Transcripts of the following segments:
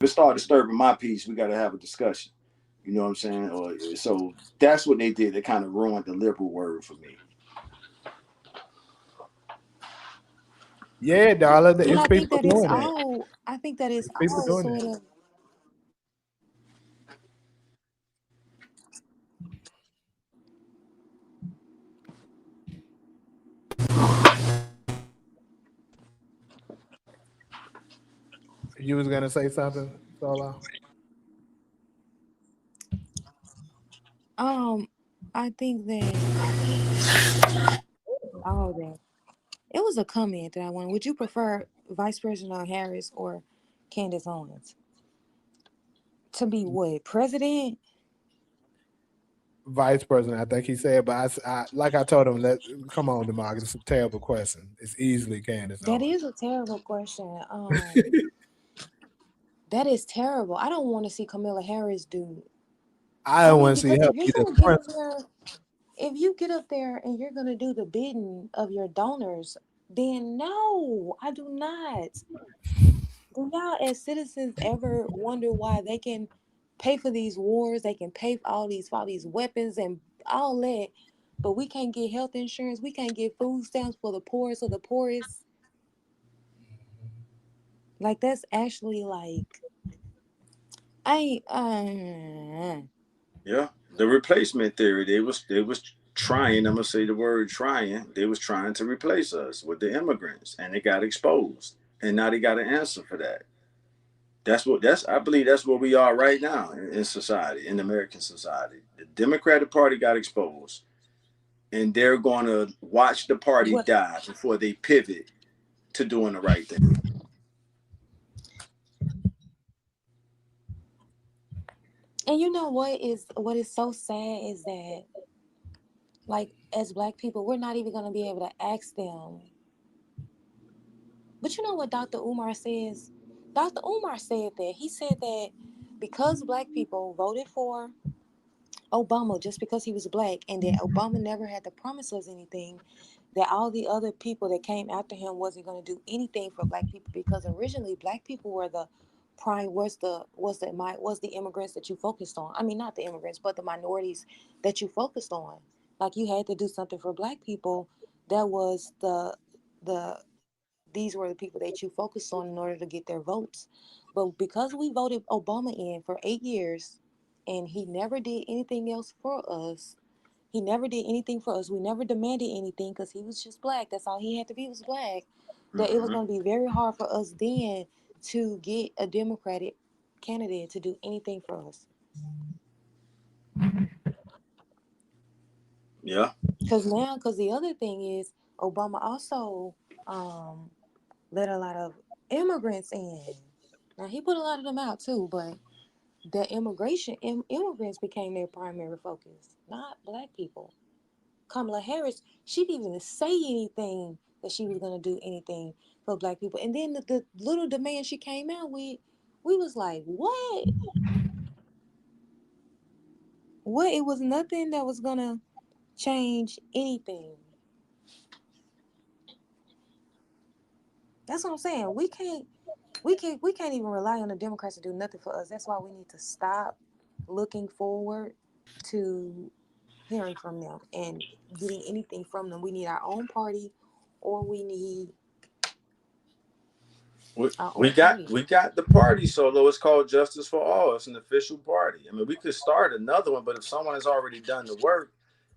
it start disturbing my peace, we got to have a discussion. You know what I'm saying? So that's what they did. They kind of ruined the liberal word for me. Yeah, darling, And it's I think people that it's doing that. all. I think that it's It's people all doing sort that. of. You was gonna say something, Solo? Um, I think that all that it was a comment that I wanted. Would you prefer Vice President Harris or Candace Owens to be what president? Vice President, I think he said, but like I told him, come on, Demarcus, it's a terrible question. It's easily Candace That Owens. is a terrible question. That is terrible. I don't want to see Kamala Harris do. I I don't mean, want to see because her if you're be the gonna get up principal. there, if you get up there and you're gonna do the bidding of your donors, then no, I do not. Do y'all as citizens ever wonder why they can pay for these wars, they can pay for all these weapons and all that, but we can't get health insurance, we can't get food stamps for the poorest of the poorest? Like that's actually like I Yeah, the replacement theory. They was trying. I'm gonna say the word trying. They was trying to replace us with the immigrants, and they got exposed. And now they got an answer for that. That's I believe that's where we are right now in society, in American society. The Democratic Party got exposed, and they're going to watch the party what die before they pivot to doing the right thing. and you know what is so sad is that like as black people we're not even gonna be able to ask them. But you know what Dr. Umar says? Dr. Umar said that. He said that because black people voted for Obama just because he was black and that Obama never had to promise us anything, that all the other people that came after him wasn't going to do anything for black people because originally black people were the prime was the immigrants that you focused on. I mean not the immigrants, but the minorities that you focused on. Like you had to do something for black people. That was the these were the people that you focused on in order to get their votes. But because we voted Obama in for 8 years and he never did anything else for us, he never did anything for us. We never demanded anything because he was just black. That's all he had to be was black. That it was Mm-hmm. going to be very hard for us then to get a Democratic candidate to do anything for us. Yeah. Because the other thing is, Obama also um, let a lot of immigrants in. Now he put a lot of them out too, but the immigrants became their primary focus, not black people. Kamala Harris, she didn't even say anything that she was gonna do anything for black people. And then the little demand she came out with, we was like, what? What? It was nothing that was gonna change anything. That's what I'm saying. We can't even rely on the Democrats to do nothing for us. That's why we need to stop looking forward to hearing from them and getting anything from them. We need our own party, or we need We, our we own got party. we got the party solo. It's called Justice for All. It's an official party. I mean, we could start another one, but if someone has already done the work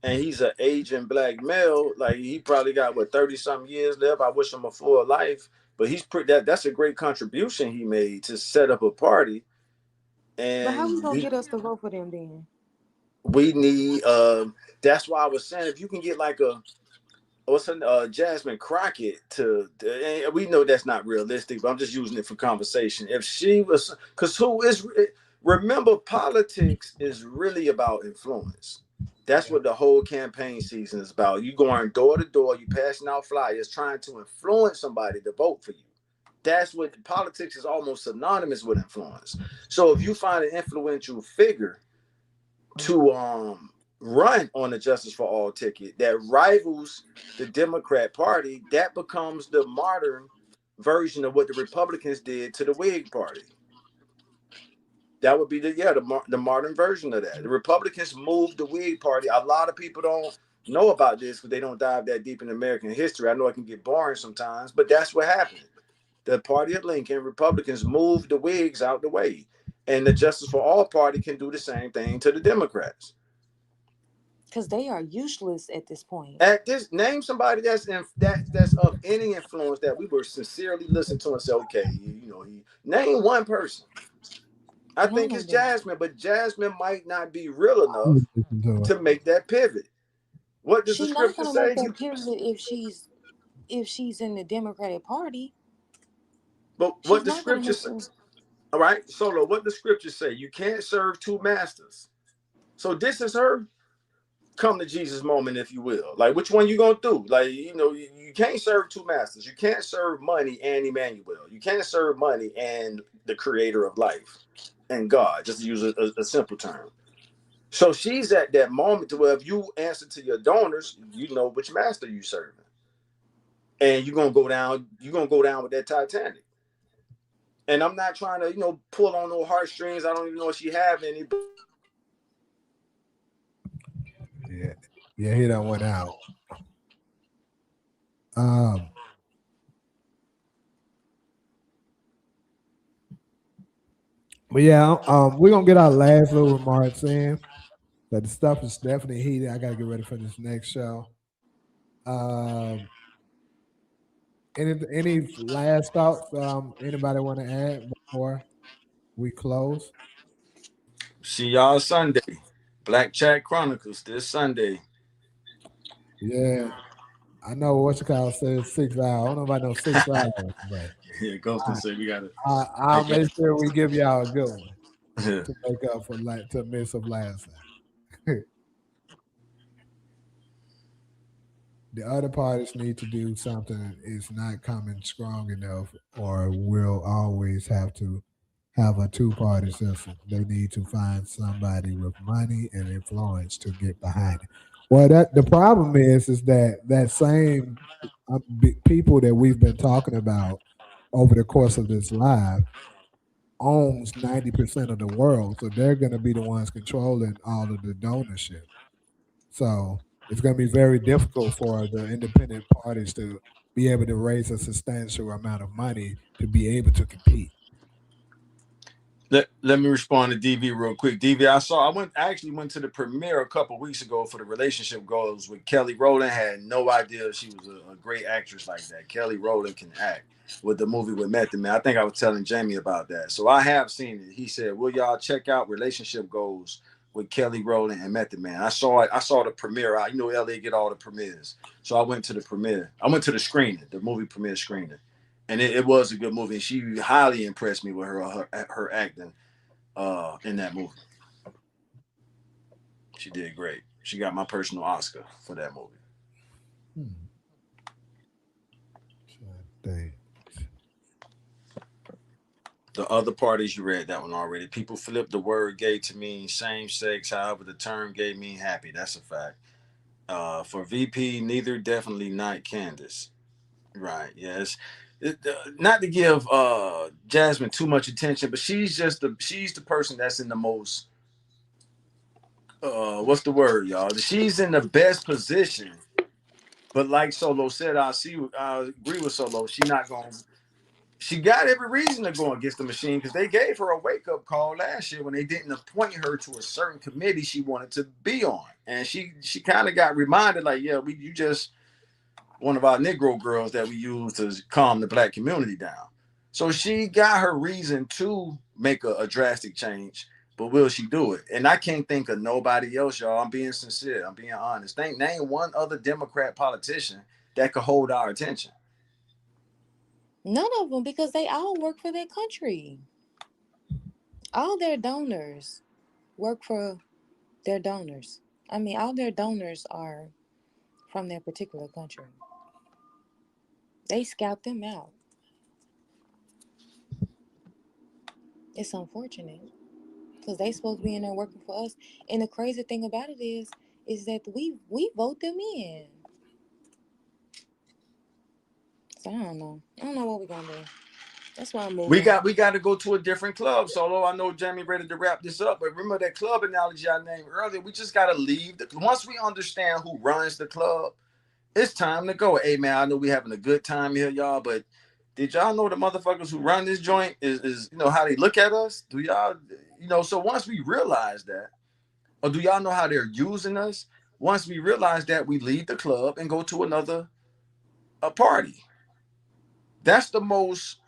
and he's an aging black male, like he probably got what 30 something years left. I wish him a full life, but he's pretty. That's a great contribution he made to set up a party. But how we And gonna get us to vote for them then? we need. That's why I was saying if you can get like a what's her Jasmine Crockett and we know that's not realistic, but I'm just using it for conversation. If she was, because who is, remember, politics is really about influence. That's Yeah. what the whole campaign season is about. You going door to door, you passing out flyers, trying to influence somebody to vote for you. That's what politics is almost synonymous with influence. So if you find an influential figure to run on the Justice for All ticket that rivals the Democrat Party, that becomes the modern version of what the Republicans did to the Whig Party. That would be the modern version of that. The Republicans moved the Whig Party. A lot of people don't know about this because they don't dive that deep in American history. I know it can get boring sometimes, but that's what happened. The party of Lincoln, Republicans moved the Whigs out the way. And the Justice for All Party can do the same thing to the Democrats. Because they are useless at this point. At this, name somebody that's of any influence that we were sincerely listening to and say, okay, name one person. I think it's Jasmine, but Jasmine might not be real enough to make that pivot. What does the scripture say? She's not gonna make that pivot if she's in the Democratic Party. But what the scripture says, all right, Solo, what the scripture say? You can't serve two masters. So this is her come to Jesus moment, if you will. Like, which one you gonna do? Like, you can't serve two masters. You can't serve money and Emmanuel. You can't serve money and the creator of life and God, just to use a simple term. So she's at that moment to where if you answer to your donors, you know which master you serving. And you're gonna go down with that Titanic. And I'm not trying to, pull on no heartstrings. I don't even know if she have any. Yeah, he done went out. But yeah, we're gonna get our last little remarks in. But the stuff is definitely heated. I gotta get ready for this next show. Any last thoughts? Anybody want to add before we close? See y'all Sunday. Black Chat Chronicles this Sunday. Yeah, I know what you call says 6 hours. I don't know about no 6 hours, but yeah, Ghostin said we got it. I'll make sure we give y'all a good one to make up for to miss of last time. The other parties need to do something that is not coming strong enough, or we'll always have to have a two-party system. They need to find somebody with money and influence to get behind it. Well, the problem is that same people that we've been talking about over the course of this live owns 90% of the world, so they're going to be the ones controlling all of the donorship. So it's going to be very difficult for the independent parties to be able to raise a substantial amount of money to be able to compete. Let me respond to DV real quick. DV, I actually went to the premiere a couple weeks ago for the Relationship Goals with Kelly Rowland. Had no idea she was a great actress like that. Kelly Rowland can act with the movie with Method Man. I think I was telling Jamie about that. So I have seen it. He said, will y'all check out Relationship Goals with Kelly Rowland and Method Man? I saw it. I saw the premiere. LA get all the premieres. So I went to the premiere. I went to the screening, the movie premiere screening. And it was a good movie. She highly impressed me with her acting in that movie. She did great. She got my personal Oscar for that movie. The other parties, you read that one already. People flip the word gay to mean same sex. However, the term gay mean happy. That's a fact. For VP, neither, definitely not Candace. Right. Yes. Not to give Jasmine too much attention, but she's the person that's in the most what's the word, y'all? She's in the best position. But like Solo said, I agree with Solo. She got every reason to go against the machine because they gave her a wake-up call last year when they didn't appoint her to a certain committee she wanted to be on. And she kind of got reminded, like, yeah, you just one of our Negro girls that we use to calm the black community down. So she got her reason to make a drastic change, but will she do it? And I can't think of nobody else, y'all. I'm being sincere. I'm being honest. Name one other Democrat politician that could hold our attention. None of them, because they all work for their country. All their donors work for their donors. I mean, all their donors are from their particular country. They scout them out. It's unfortunate because they supposed to be in there working for us. And the crazy thing about it is that we vote them in. So I don't know what we're gonna do. That's why I'm moving. We got to go to a different club. Solo, I know Jamie ready to wrap this up, but remember that club analogy I named earlier. We just got to leave. Once we understand who runs the club, it's time to go. Hey man, I know we having a good time here, y'all, but did y'all know the motherfuckers who run this joint is how they look at us? Do y'all, so once we realize that, or do y'all know how they're using us? Once we realize that, we leave the club and go to another party. That's the most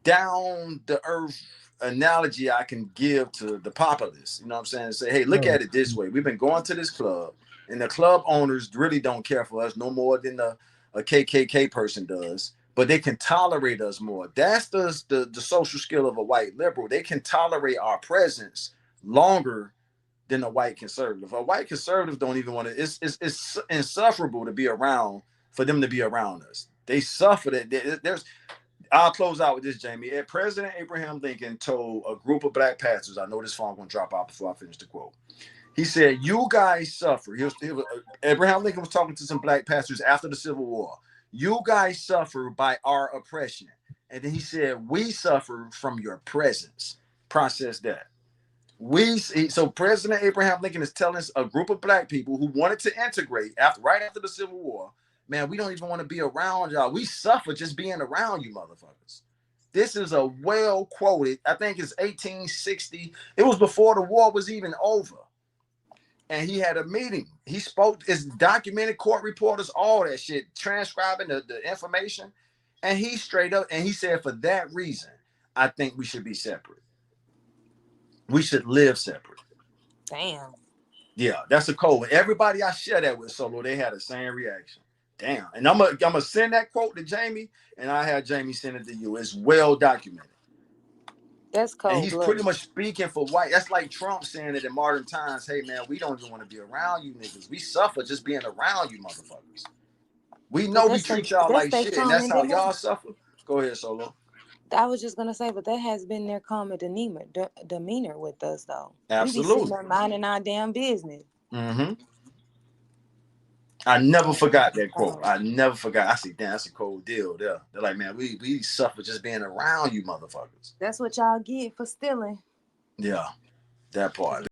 down the earth analogy I can give to the populace. You know what I'm saying? Say, hey, look at it this way. We've been going to this club, and the club owners really don't care for us no more than a KKK person does, but they can tolerate us more. That's the social skill of a white liberal. They can tolerate our presence longer than a white conservative. A white conservative don't even want to. It's insufferable to be around, for them to be around us. They suffer that. I'll close out with this, Jamie. President Abraham Lincoln told a group of black pastors, I know this phone going to drop out before I finish the quote. He said, you guys suffer. Abraham Lincoln was talking to some black pastors after the Civil War. You guys suffer by our oppression. And then he said, we suffer from your presence. Process that. So President Abraham Lincoln is telling us, a group of black people who wanted to integrate right after the Civil War, man, we don't even want to be around y'all. We suffer just being around you motherfuckers. This is a well quoted, I think it's 1860. It was before the war was even over. And he had a meeting. He spoke, it's documented, court reporters, all that shit, transcribing the information. And he straight up, and he said, for that reason, I think we should be separate. We should live separate. Damn. Yeah, that's a cold one. Everybody I share that with, Solo, they had the same reaction. Damn. And I'm gonna send that quote to Jamie, and I have Jamie send it to you. It's well documented. That's cold. And he's pretty much speaking for white. That's like Trump saying it in modern times. Hey man, we don't even want to be around you niggas. We suffer just being around you motherfuckers. We know we treat y'all like shit, and that's how y'all suffer. Go ahead, Solo. I was just gonna say, but that has been their common demeanor with us, though. Absolutely. We be sitting there minding our damn business. Mm-hmm. I never forgot that quote. I never forgot. I said, damn, that's a cold deal there. They're like, man, we suffer just being around you motherfuckers. That's what y'all get for stealing. Yeah, that part.